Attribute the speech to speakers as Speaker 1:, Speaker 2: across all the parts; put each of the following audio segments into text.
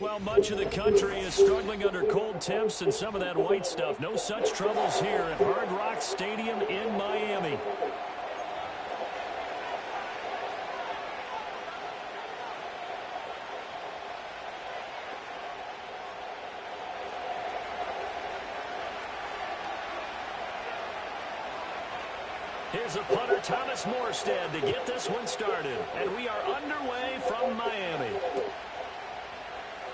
Speaker 1: Well, much of the country is struggling under cold temps and some of that white stuff. No such troubles here at Hard Rock Stadium in Miami. Here's a punter, Thomas Morstead, to get this one started. And we are underway from Miami.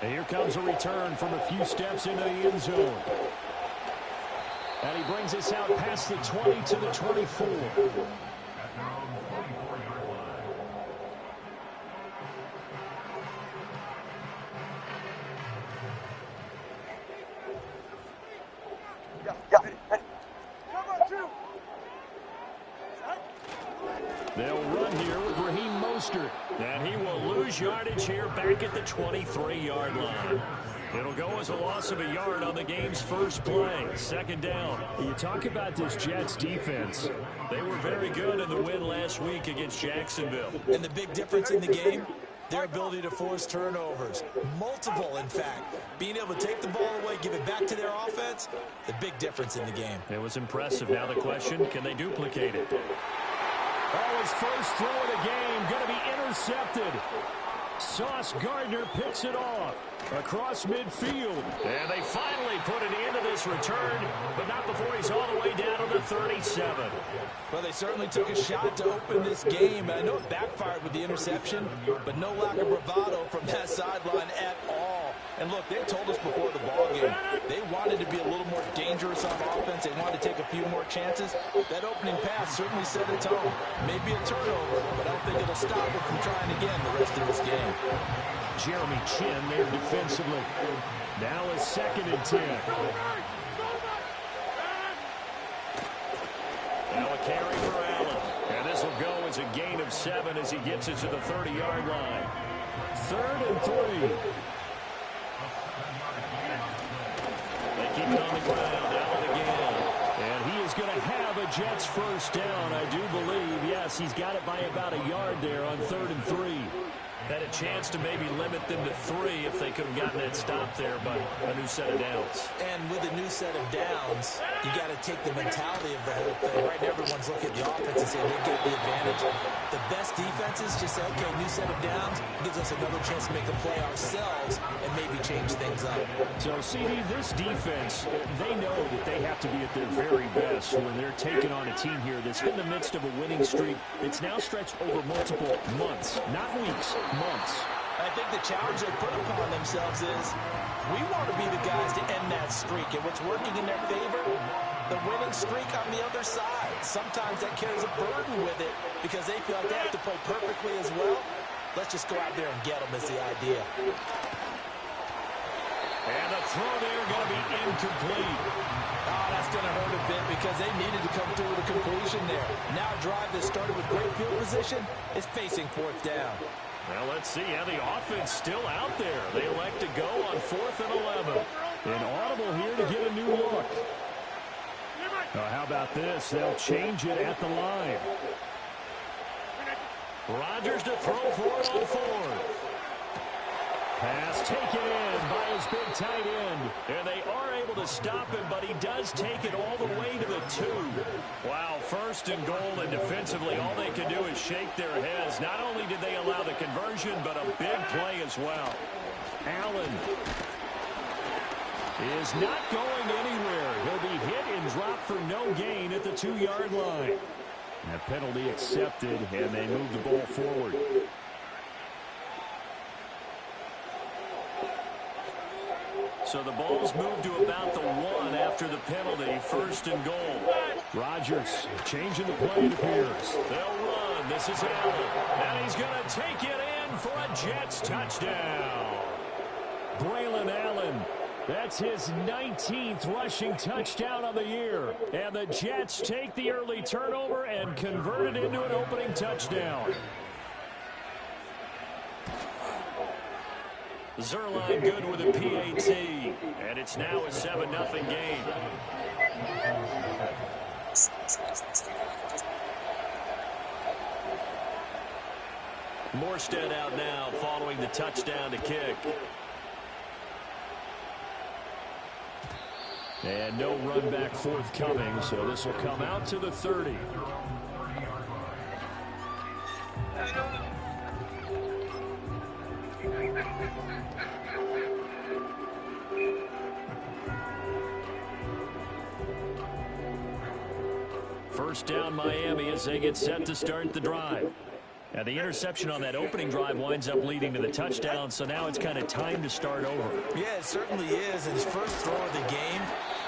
Speaker 1: And here comes a return from a few steps into the end zone. And he brings us out past the 20 to the 24. They'll run here with Raheem Mostert. And he will lose yardage here back at the 23-yard line. It'll go as a loss of a yard on the game's first play. Second down. You talk about this Jets defense. They were very good in the win last week against Jacksonville.
Speaker 2: And the big difference in the game, their ability to force turnovers. Multiple, in fact. Being able to take the ball away, give it back to their offense, the big difference in the game.
Speaker 1: It was impressive. Now the question, can they duplicate it? Oh, his first throw of the game going to be intercepted. Sauce Gardner picks it off across midfield. And they finally put an end to this return, but not before he's all the way down to the 37.
Speaker 2: Well, they certainly took a shot to open this game. I know it backfired with the interception, but no lack of bravado from that sideline at all. And look, they told us before the ball game they wanted to be a little more dangerous on offense. They wanted to take a few more chances. That opening pass certainly set a tone. Maybe a turnover, but I don't think it'll stop them from trying again the rest of this game.
Speaker 1: Jeremy Chin there defensively. Now a 2nd and 10. Now a carry for Allen. And this will go as a gain of 7 as he gets it to the 30-yard line. 3rd and 3. They keep it on the ground. Allen again. And he is going to have a Jets first down, I do believe. Yes, he's got it by about a yard there on 3rd and 3. Had a chance to maybe limit them to 3 if they could have gotten that stop there, but a new set of downs.
Speaker 2: And with a new set of downs, you got to take the mentality of the whole thing. Right now, everyone's looking at the offense and saying they get the advantage. The best defenses just say, okay, new set of downs gives us another chance to make a play ourselves and maybe change things up.
Speaker 1: So, CD, this defense, they know that they have to be at their very best when they're taking on a team here that's in the midst of a winning streak. It's now stretched over multiple months, not weeks, months.
Speaker 2: I think the challenge they put upon themselves is we want to be the guys to end that streak. And what's working in their favor, the winning streak on the other side. Sometimes that carries a burden with it because they feel like they have to play perfectly as well. Let's just go out there and get them is the idea.
Speaker 1: And the throw there going to be incomplete.
Speaker 2: Oh, that's going to hurt a bit because they needed to come through with a completion there. Now a drive that started with great field position is facing 4th down.
Speaker 1: Well, let's see how the offense still out there. They elect to go on 4th and 11. An audible here to get a new look. How about this? They'll change it at the line. Rodgers to throw for it on 4th. Pass taken in by his big tight end. And they are able to stop him, but he does take it all the way to the 2. Wow, 1st and goal, and defensively all they can do is shake their heads. Not only did they allow the conversion, but a big play as well. Allen is not going anywhere. He'll be hit and dropped for no gain at the 2-yard line. That penalty accepted, and they move the ball forward. So the ball's moved to about the 1 after the penalty. 1st and goal. Rodgers changing the play, it appears. They'll run. This is Allen. And he's going to take it in for a Jets touchdown. Braylon Allen. That's his 19th rushing touchdown of the year. And the Jets take the early turnover and convert it into an opening touchdown. Zerline good with a PAT, and it's now a 7-0 game. Morstead out now following the touchdown to kick. And no run back forthcoming, so this will come out to the 30. First down Miami as they get set to start the drive. Now the interception on that opening drive winds up leading to the touchdown, so now it's kind of time to start over.
Speaker 2: Yeah, it certainly is. And his first throw of the game.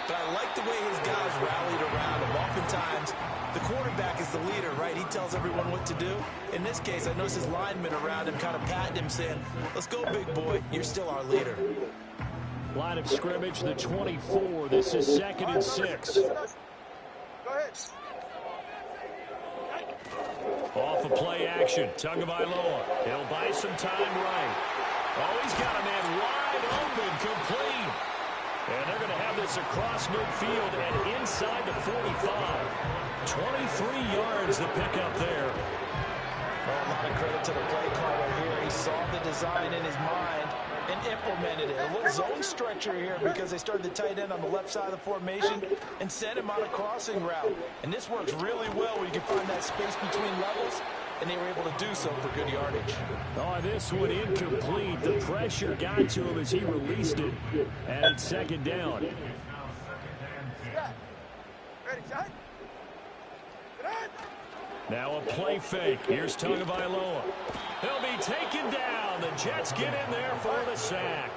Speaker 2: But I like the way his guys rallied around him. Oftentimes, the quarterback is the leader, right? He tells everyone what to do. In this case, I noticed his linemen around him kind of patting him, saying, let's go, big boy. You're still our leader.
Speaker 1: Line of scrimmage, the 24. This is 2nd and 6.
Speaker 3: Go ahead.
Speaker 1: Off of play action, Tagovailoa. He'll buy some time right. Oh, he's got a man wide open, complete. And they're going to have this across midfield and inside the 45. 23 yards the pickup there.
Speaker 2: Well, a lot of credit to the play caller here. He saw the design in his mind and implemented it. A little zone stretcher here because they started the tight end on the left side of the formation and sent him on a crossing route. And this works really well when you can find that space between levels, and they were able to do so for good yardage.
Speaker 1: Oh, this one incomplete. The pressure got to him as he released it, and it's 2nd down.
Speaker 3: Ready, shot.
Speaker 1: Now a play fake. Here's Tagovailoa. He'll be taken down. The Jets get in there for the sack.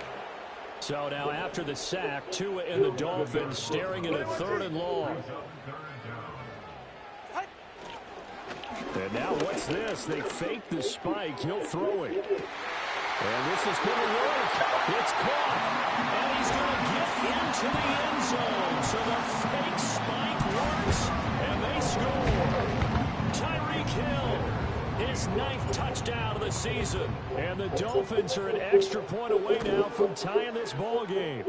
Speaker 1: So now after the sack, Tua and the Dolphins staring at a 3rd and long. And now what's this? They fake the spike. He'll throw it. And this is going to work. It's caught. And he's going to get into the end zone. So the fake spike works, and they score. Tyreek Hill, his 9th touchdown of the season. And the Dolphins are an extra point away now from tying this ball game.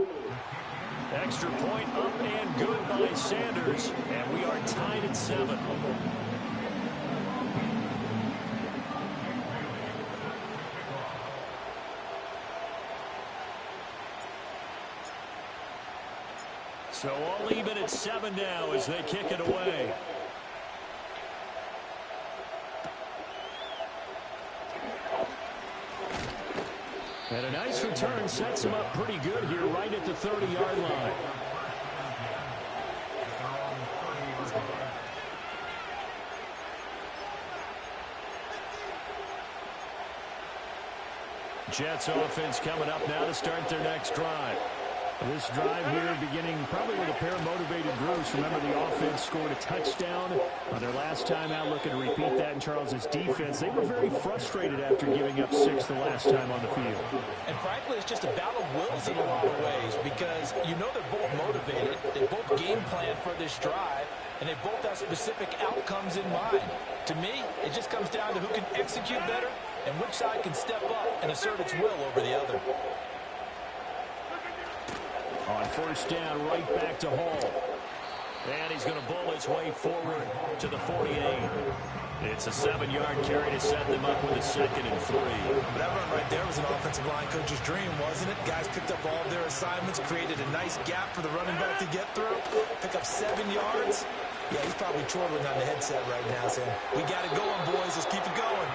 Speaker 1: Extra point up and good by Sanders. And we are tied at 7. So all even at 7 now as they kick it away. And a nice return sets him up pretty good here right at the 30-yard line. Jets offense coming up now to start their next drive. This drive here beginning probably with a pair of motivated groups. Remember, the offense scored a touchdown on their last time out. Looking to repeat that in Charles's defense. They were very frustrated after giving up 6 the last time on the field.
Speaker 2: And frankly, it's just a battle of wills in a lot of ways because you know they're both motivated. They both game plan for this drive, and they both have specific outcomes in mind. To me, it just comes down to who can execute better and which side can step up and assert its will over the other.
Speaker 1: On first down, right back to Hall. And he's going to bowl his way forward to the 48. It's a 7-yard carry to set them up with a 2nd and 3.
Speaker 2: That run right there was an offensive line coach's dream, wasn't it? Guys picked up all of their assignments, created a nice gap for the running back to get through, pick up 7 yards. Yeah, he's probably chortling on the headset right now saying, we got it going, boys. Let's keep it going.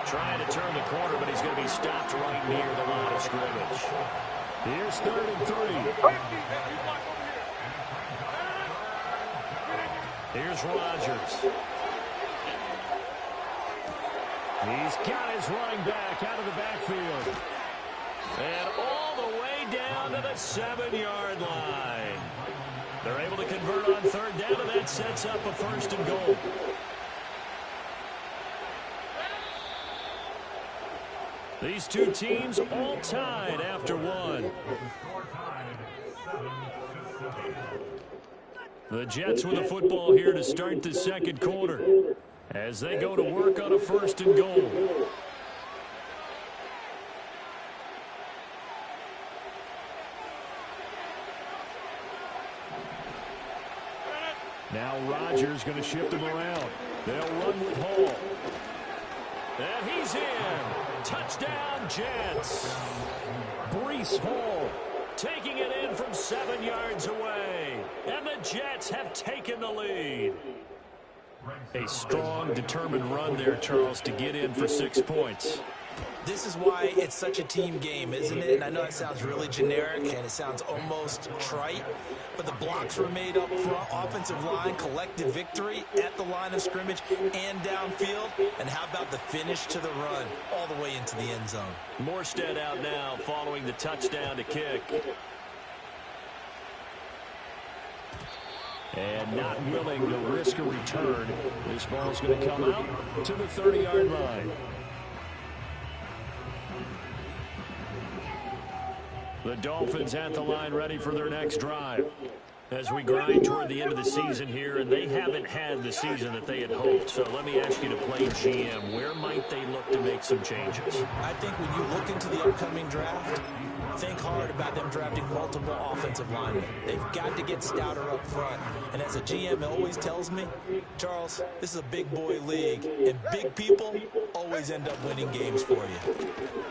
Speaker 1: Trying to turn the corner, but he's going to be stopped right near the line of scrimmage. Here's 3rd and 3. Here's Rodgers. He's got his running back out of the backfield. And all the way down to the 7-yard line. They're able to convert on 3rd down, and that sets up a 1st and goal. These two teams all tied after 1. The Jets with the football here to start the 2nd quarter as they go to work on a 1st and goal. Now Rodgers going to shift him around. They'll run with Hall. And he's in. Touchdown, Jets. Breece Hall Taking it in from 7 yards away. And the Jets have taken the lead. A strong, determined run there, Charles, to get in for 6 points.
Speaker 2: This is why it's such a team game, isn't it? And I know it sounds really generic and it sounds almost trite, but the blocks were made up front, offensive line, collective victory at the line of scrimmage and downfield. And how about the finish to the run all the way into the end zone?
Speaker 1: Morstead out now following the touchdown to kick. And not willing to risk a return. This ball's going to come out to the 30-yard line. The Dolphins at the line ready for their next drive. As we grind toward the end of the season here, and they haven't had the season that they had hoped. So let me ask you to play GM. Where might they look to make some changes?
Speaker 2: I think when you look into the upcoming draft, think hard about them drafting multiple offensive linemen. They've got to get stouter up front. And as a GM always tells me, Charles, this is a big boy league, and big people always end up winning games for you.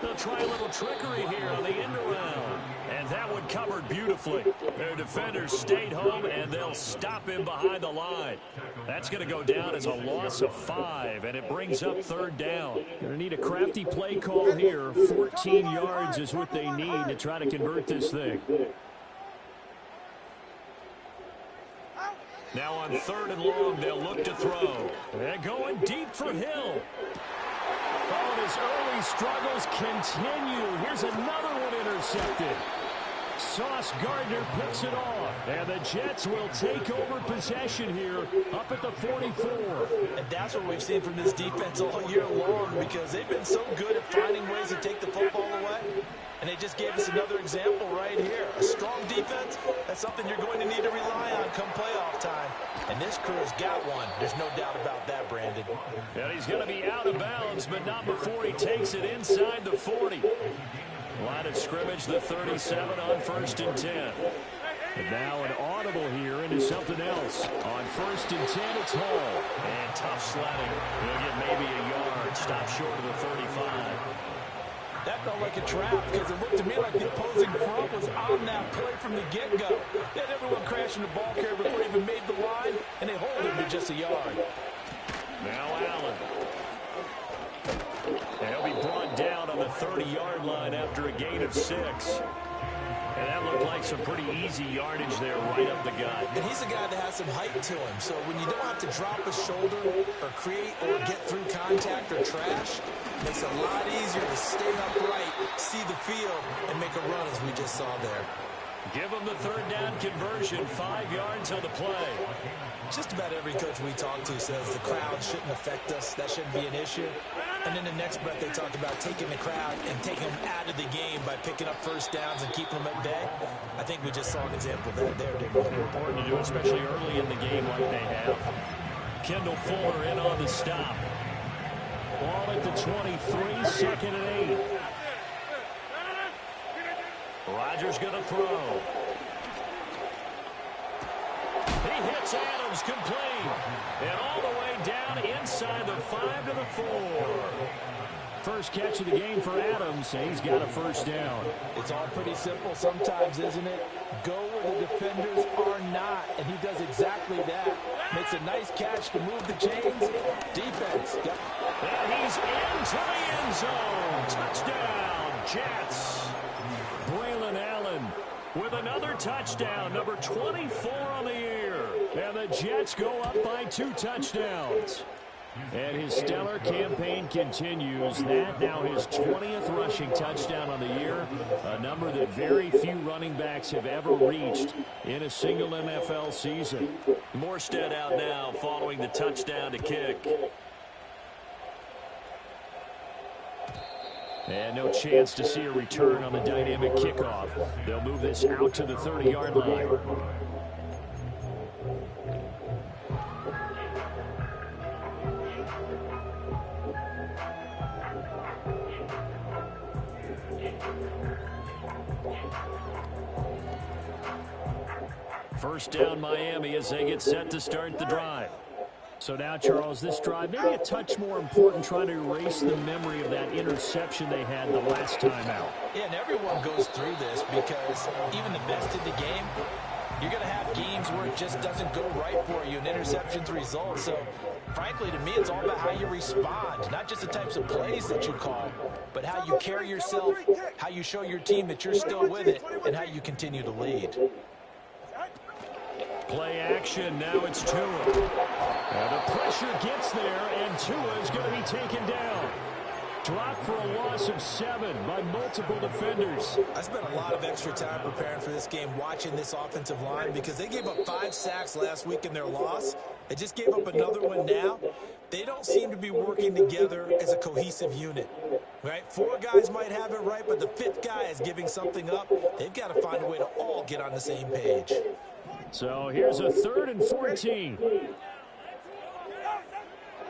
Speaker 1: They'll try a little trickery here on the end around. And that one covered beautifully. Their defenders stayed home, and they'll stop him behind the line. That's going to go down as a loss of 5, and it brings up 3rd down. Going to need a crafty play call here. 14 yards is what they need to try to convert this thing. Now on 3rd and long, they'll look to throw. They're going deep for Hill. Oh, his early struggles continue. Here's another one intercepted. Sauce Gardner picks it off. And the Jets will take over possession here up at the 44.
Speaker 2: And that's what we've seen from this defense all year long, because they've been so good at finding ways to take the football away. And they just gave us another example right here. A strong defense, that's something you're going to need to rely on come playoff time. And this crew's got one. There's no doubt about that, Brandon.
Speaker 1: And he's going to be out of bounds, but not before he takes it inside the 40. Line of scrimmage, the 37 on 1st and 10. And now an audible here into something else. On 1st and 10, it's Hall. And tough sledding. He'll get maybe a yard. Stop short of the 35.
Speaker 2: That felt like a trap, because it looked to me like the opposing front was on that play from the get-go. They had everyone crashing the ball carrier before he even made the line, and they hold him to just a yard.
Speaker 1: Now Allen. And he'll be brought down on the 30-yard line after a gain of 6. And that looked like some pretty easy yardage there right up the gut.
Speaker 2: And he's a guy that has some height to him, so when you don't have to drop a shoulder or create or get through contact or trash, it makes it a lot easier to stay upright, see the field, and make a run as we just saw there.
Speaker 1: Give him the 3rd down conversion, 5 yards on the play.
Speaker 2: Just about every coach we talk to says the crowd shouldn't affect us. That shouldn't be an issue. And in the next breath, they talk about taking the crowd and taking them out of the game by picking up 1st downs and keeping them at bay. I think we just saw an example of that there, didn't we?
Speaker 1: Important to do, especially early in the game like they have. Kendall Fuller in on the stop. Ball at the 23, 2nd and 8. Rodgers going to throw. He hits Adams complete. And all the way down inside the 5 to the 4. First catch of the game for Adams. He's got a 1st down.
Speaker 2: It's all pretty simple sometimes, isn't it? Go where the defenders are not. And he does exactly that. Makes a nice catch to move the chains. Defense. Yep.
Speaker 1: And he's into the end zone. Touchdown, Jets. Braylon Allen with another touchdown, number 24 on the year. And the Jets go up by 2 touchdowns. And his stellar campaign continues. That now his 20th rushing touchdown on the year, a number that very few running backs have ever reached in a single NFL season. Morstead out now following the touchdown to kick. And no chance to see a return on the dynamic kickoff. They'll move this out to the 30-yard line. First down Miami as they get set to start the drive. So now, Charles, this drive maybe a touch more important, trying to erase the memory of that interception they had the last time out.
Speaker 2: Yeah, and everyone goes through this because even the best in the game, you're going to have games where it just doesn't go right for you and interceptions result. So, frankly, to me, it's all about how you respond, not just the types of plays that you call, but how you carry yourself, how you show your team that you're still with it, and how you continue to lead.
Speaker 1: Play action, now it's Tua. The pressure gets there, and Tua is going to be taken down. Dropped for a loss of 7 by multiple defenders.
Speaker 2: I spent a lot of extra time preparing for this game, watching this offensive line, because they gave up 5 sacks last week in their loss. They just gave up another one now. They don't seem to be working together as a cohesive unit. Right? 4 guys might have it right, but the 5th guy is giving something up. They've got to find a way to all get on the same page.
Speaker 1: So here's a 3rd and 14.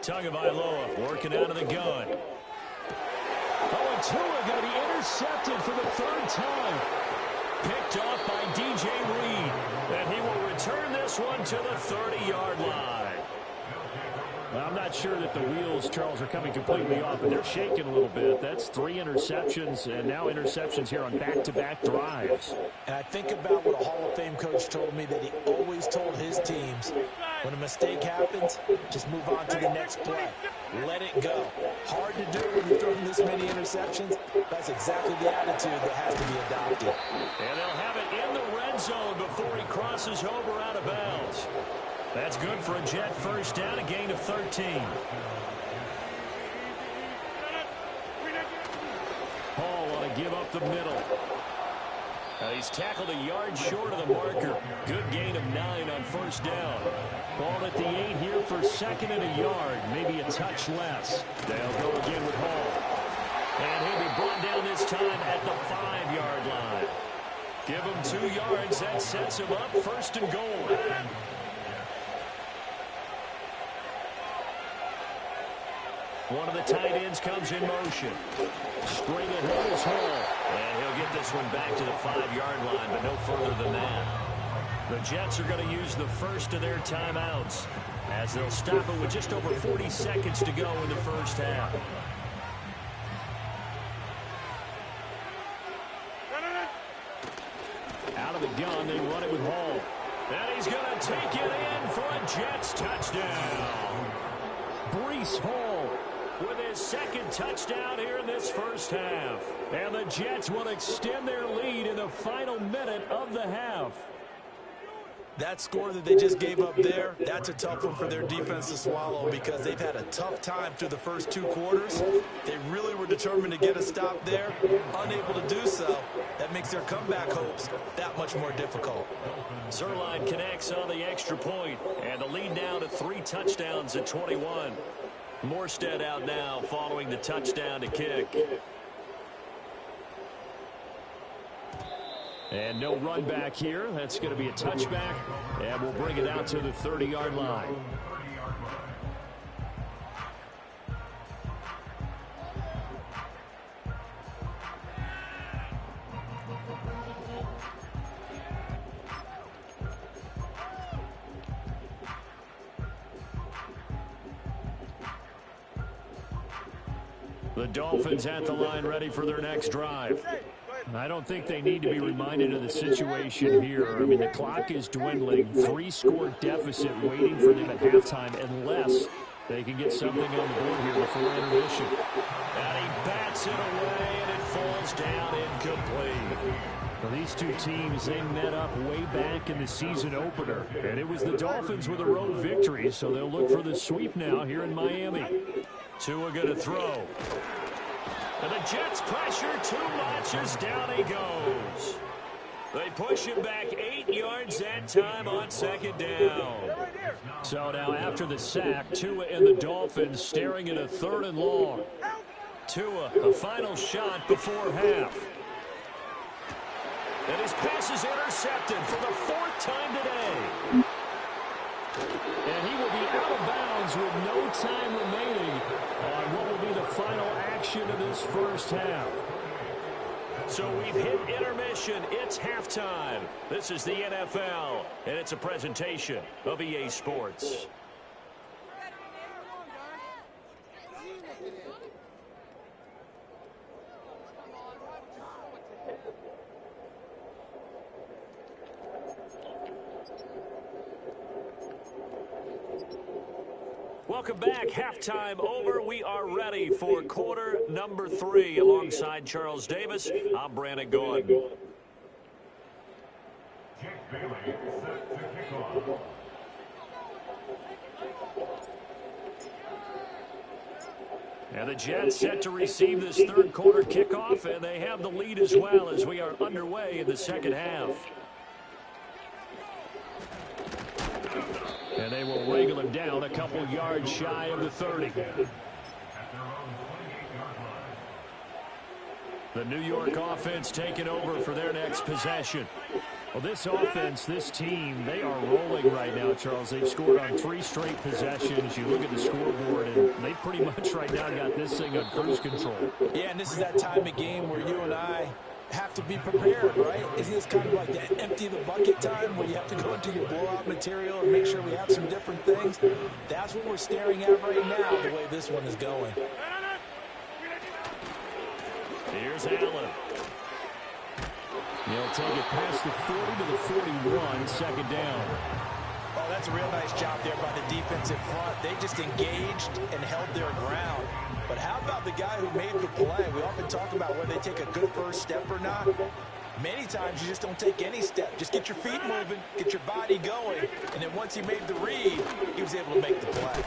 Speaker 1: Tagovailoa working out of the gun. Oh, and Tua going to be intercepted for the 3rd time. Picked off by DJ Reed. And he will return this one to the 30-yard line. Well, I'm not sure that the wheels, Charles, are coming completely off, but they're shaking a little bit. That's 3 interceptions, and now interceptions here on back-to-back drives.
Speaker 2: And I think about what a Hall of Fame coach told me that he always told his teams, when a mistake happens, just move on to the next play. Let it go. Hard to do when you're throwing this many interceptions. That's exactly the attitude that has to be adopted.
Speaker 1: And they'll have it in the red zone before he crosses over out of bounds. That's good for a Jet first down, a gain of 13. Hall ought to give up the middle. He's tackled a yard short of the marker. Good gain of 9 on first down. Ball at the 8 here for 2nd and a yard, maybe a touch less. They'll go again with Hall. And he'll be brought down this time at the 5-yard line. Give him 2 yards. That sets him up 1st and goal. One of the tight ends comes in motion. Straight ahead is Hall. And he'll get this one back to the 5-yard line, but no further than that. The Jets are going to use the first of their timeouts as they'll stop it with just over 40 seconds to go in the first half. Out of the gun, they run it with Hall. And he's going to take it in for a Jets touchdown. Breece Hall with his 2nd touchdown here in this first half. And the Jets will extend their lead in the final minute of the half.
Speaker 2: That score that they just gave up there, that's a tough one for their defense to swallow because they've had a tough time through the first 2 quarters. They really were determined to get a stop there, unable to do so. That makes their comeback hopes that much more difficult.
Speaker 1: Zerline connects on the extra point, and the lead now to 3 touchdowns at 21. Morstead out now following the touchdown to kick. And no run back here. That's going to be a touchback, and we'll bring it out to the 30-yard line. The Dolphins at the line ready for their next drive. I don't think they need to be reminded of the situation here. I mean, the clock is dwindling. 3-score deficit waiting for them at halftime unless they can get something on the board here before intermission. And he bats it away, and it falls down incomplete. Well, these 2 teams, they met up way back in the season opener. And it was the Dolphins with a road victory, so they'll look for the sweep now here in Miami. Tua going to throw. And the Jets pressure too much as down he goes. They push him back 8 yards that time on 2nd down. So now after the sack, Tua and the Dolphins staring at a 3rd and long. Tua, a final shot before half. And his pass is intercepted for the 4th time today. And he will be out of bounds with no time remaining on what will be the final action of this first half. So we've hit intermission. It's halftime. This is the NFL, and it's a presentation of EA Sports. Welcome back. Halftime over. We are ready for quarter number 3. Alongside Charles Davis, I'm Brandon Gaughan.
Speaker 4: Jake Bailey set to kick off.
Speaker 1: And the Jets set to receive this third quarter kickoff, and they have the lead as well as we are underway in the second half. And they will wrangle him down a couple yards shy of the 30. The New York offense taking over for their next possession. Well, this offense, this team, they are rolling right now, Charles. They've scored on 3 straight possessions. You look at the scoreboard, and they pretty much right now got this thing on cruise control.
Speaker 2: Yeah, and this is that time of game where you and I have to be prepared, right? Isn't this kind of like that empty the bucket time where you have to go into your blowout material and make sure we have some different things? That's what we're staring at right now, the way this one is going.
Speaker 1: Here's Allen. He'll take it past the 40 to the 41, second down.
Speaker 2: Oh, that's a real nice job there by the defense in front. They just engaged and held their ground. But how about the guy who made the play? We often talk about whether they take a good first step or not. Many times you just don't take any step. Just get your feet moving, get your body going, and then once he made the read, he was able to make the play.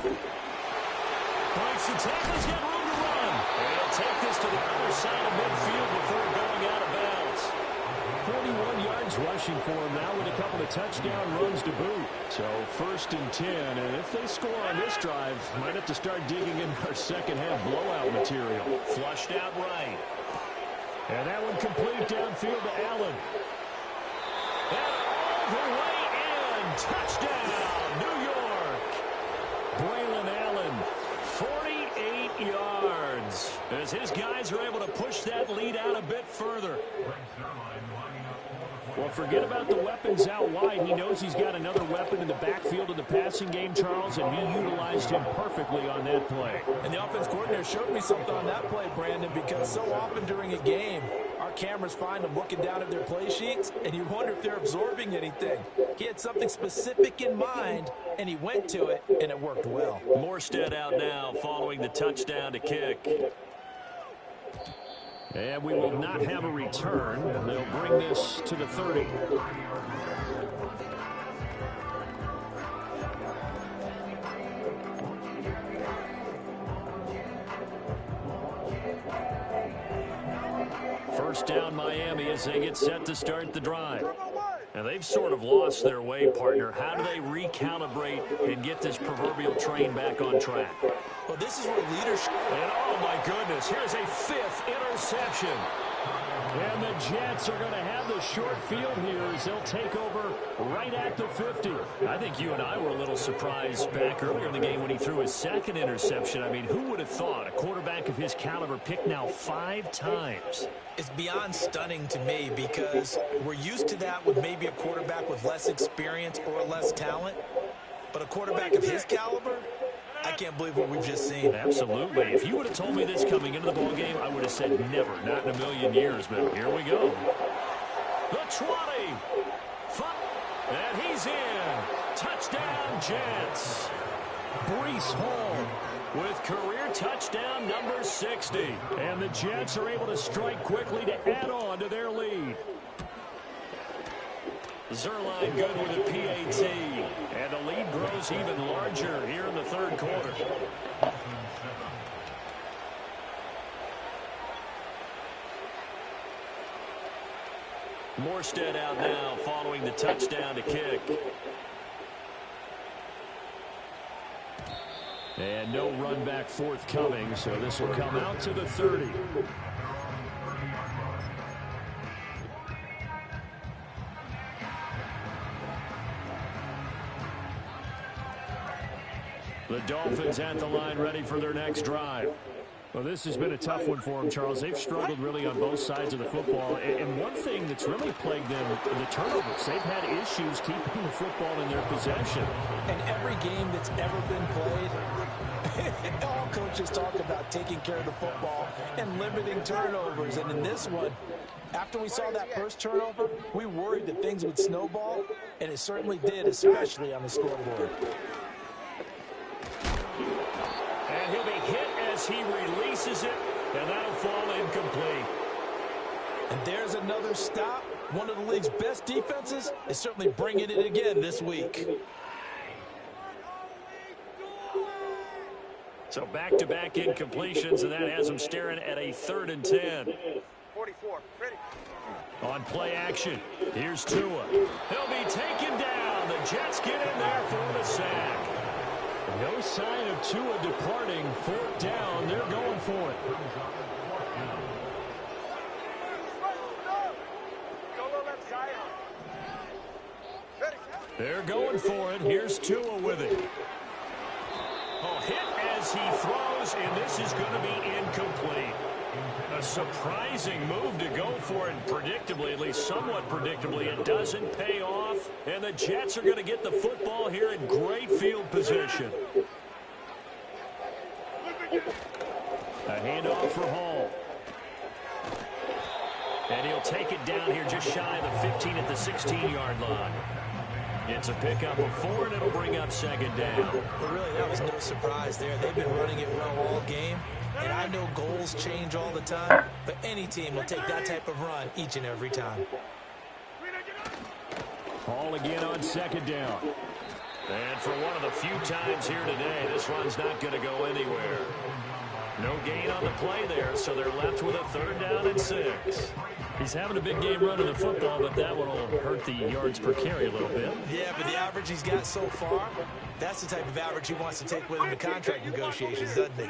Speaker 1: Breaks the tackle, he's got room to run. And he'll take this to the other side of midfield before going out of bounds. 41 yards rushing for him now with a couple of touchdown runs to boot. So first and 10, and if they score on this drive, might have to start digging in our second half blowout material. Flushed out right. And that one complete downfield to Allen. And all the way in. Touchdown, New York. Braylon Allen, 48 yards. As his guys are able to push that lead out a bit further. Well, forget about the weapons out wide. He knows he's got another weapon in the backfield of the passing game, Charles, and he utilized him perfectly on that play.
Speaker 2: And the offense coordinator showed me something on that play, Brandon, because so often during a game, our cameras find them looking down at their play sheets, and you wonder if they're absorbing anything. He had something specific in mind, and he went to it, and it worked well.
Speaker 1: Morstead out now following the touchdown to kick. And we will not have a return. They'll bring this to the 30. First down Miami as they get set to start the drive. And they've sort of lost their way, partner. How do they recalibrate and get this proverbial train back on track?
Speaker 2: Well, this is where leadership...
Speaker 1: And oh my goodness, here's a 5th interception. And the Jets are going to have the short field here as they'll take over right at the 50. I think you and I were a little surprised back earlier in the game when he threw his 2nd interception. I mean, who would have thought a quarterback of his caliber picked now 5 times?
Speaker 2: It's beyond stunning to me because we're used to that with maybe a quarterback with less experience or less talent. But a quarterback of his caliber, I can't believe what we've just seen.
Speaker 1: Absolutely. If you would have told me this coming into the ballgame, I would have said never, not in a million years. But here we go. The 20. And he's in. Touchdown, Jets. Breece Hall with career touchdown number 60. And the Jets are able to strike quickly to add on to their lead. Zerline good with a PAT. And the lead grows even larger here in the third quarter. Morstead out now following the touchdown to kick. And no run back forthcoming, so this will come out to the 30. The Dolphins at the line ready for their next drive. Well, this has been a tough one for them, Charles. They've struggled really on both sides of the football. And one thing that's really plagued them, the turnovers. They've had issues keeping the football in their possession.
Speaker 2: And every game that's ever been played, all coaches talk about taking care of the football and limiting turnovers. And in this one, after we saw that first turnover, we worried that things would snowball, and it certainly did, especially on the scoreboard.
Speaker 1: And he'll be hit as he releases it, and that'll fall incomplete.
Speaker 2: And there's another stop. One of the league's best defenses is certainly bringing it again this week.
Speaker 1: So back-to-back incompletions, and that has him staring at a 3rd and 10.
Speaker 3: 44. Ready.
Speaker 1: On play action, here's Tua. He'll be taken down. The Jets get in there for the sack. No sign of Tua departing. 4th down. They're going for it. They're going for it. Here's Tua with it. Oh, hit as he throws, and this is going to be incomplete. A surprising move to go for it, predictably, at least somewhat predictably. It doesn't pay off, and the Jets are going to get the football here in great field position. A handoff for Hall. And he'll take it down here just shy of the 15 at the 16-yard line. It's a pickup of 4, and it'll bring up 2nd down.
Speaker 2: Well, really, that was no surprise there. They've been running it well all game. And I know goals change all the time, but any team will take that type of run each and every time.
Speaker 1: Hall again on 2nd down. And for one of the few times here today, this run's not going to go anywhere. No gain on the play there, so they're left with a 3rd down and 6. He's having a big game running the football, but that one will hurt the yards per carry a little bit.
Speaker 2: Yeah, but the average he's got so far, that's the type of average he wants to take with him in contract negotiations, doesn't he?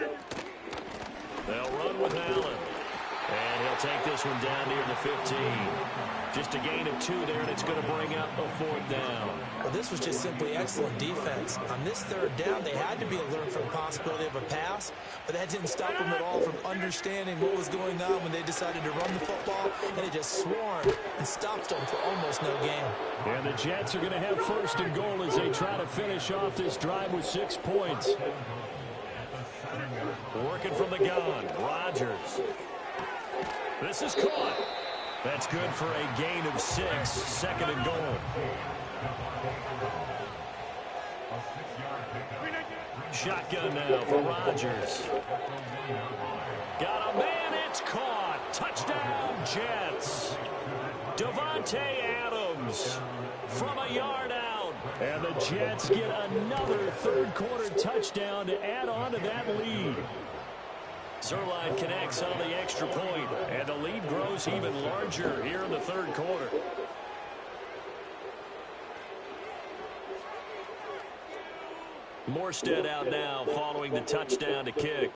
Speaker 1: They'll run with Allen. And he'll take this one down near the 15. Just a gain of 2 there, and it's going to bring up a 4th down.
Speaker 2: Well, this was just simply excellent defense. On this 3rd down, they had to be alert for the possibility of a pass, but that didn't stop them at all from understanding what was going on when they decided to run the football, and they just swarmed and stopped them for almost no gain.
Speaker 1: And the Jets are going to have 1st and goal as they try to finish off this drive with 6 points. Working from the gun, Rodgers. This is caught. That's good for a gain of 6, 2nd and goal. Shotgun now for Rodgers. Got a man, it's caught. Touchdown, Jets. Davante Adams from a yard out. And the Jets get another 3rd quarter touchdown to add on to that lead. Zerline connects on the extra point, and the lead grows even larger here in the 3rd quarter. Morstead out now following the touchdown to kick.